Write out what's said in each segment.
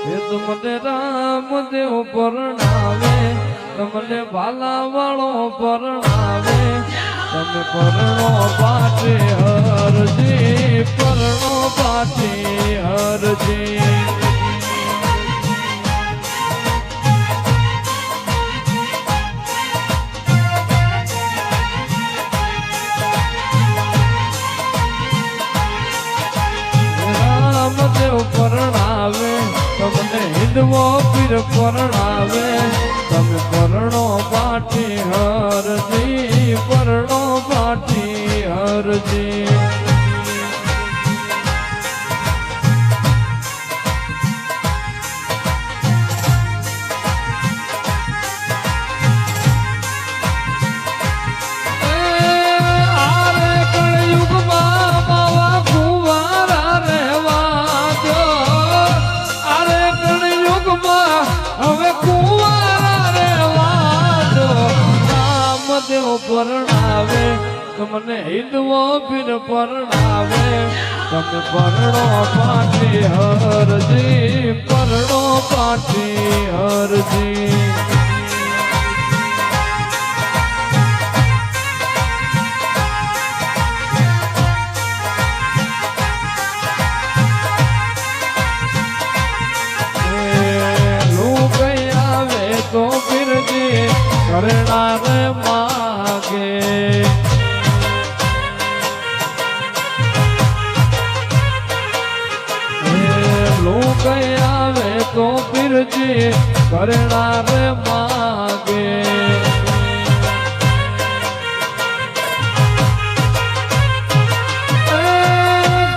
તમને રામદેવ પરણાવે, તમને ભાલા વાળો પરણાવે, તમે પરણો પાટે હરજી, પરણો પાટે હરજી. રામદેવ પરણાવે, તમને હિંદવો પીર પરણાવે, તમે પરણો પાટી હરજી, પરણો પાટી હરજી. પરણાવે, તમને હિંદવો પીર પરણાવે, તમે પરણો પાટી હરજી, પરણો પાટી હરજી. લોકો આવે તો પીરજી કરનાર માગે, લોક આવે તો પીરજી કરનાર માગે.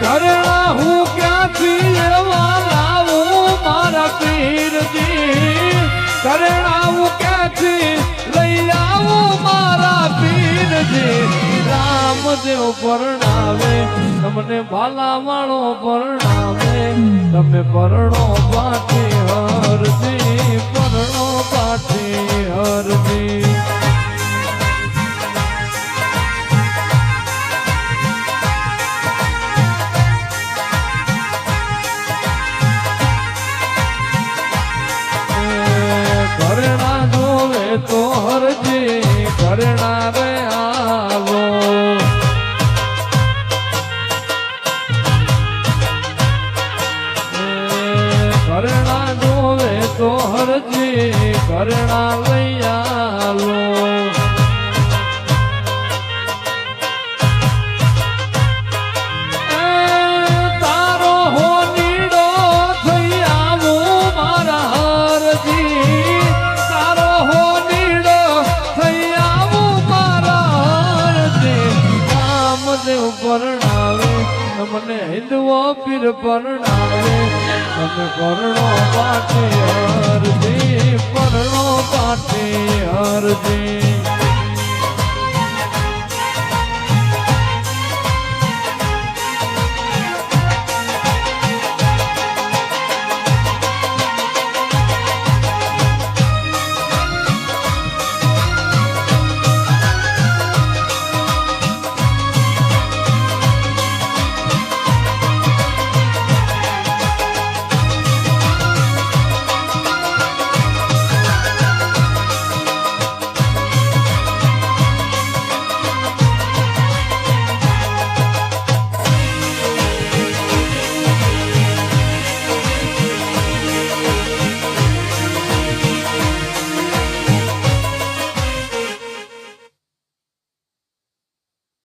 ઘરણા હું ક્યાંથી એવા લાવું મારા પીરજી, ઘરણા હું ક્યાંથી લઈ આવું મારા પીરજી. રામદેવ પરણાવે, તમને ભાલા વાળો પરણાવે, તમે પરણો પાટી હરજી, પરણો પાટી હરજી. ઘરણા જોવે તો હરજી, ઘરણા રે આવો, ઘરણા જોવે તો હરજી, ઘરણા લઈ આવો. તારો હો નીડો થઈ આવું મારા હરજી, તારો હો નીડો થઈ આવું મારા હરજી. રામદેવ પરણાવે, તમને હિંદવો પીર પરણાવે, તમે પરણો પાટી હરજી, પરણો પાટી હરજી.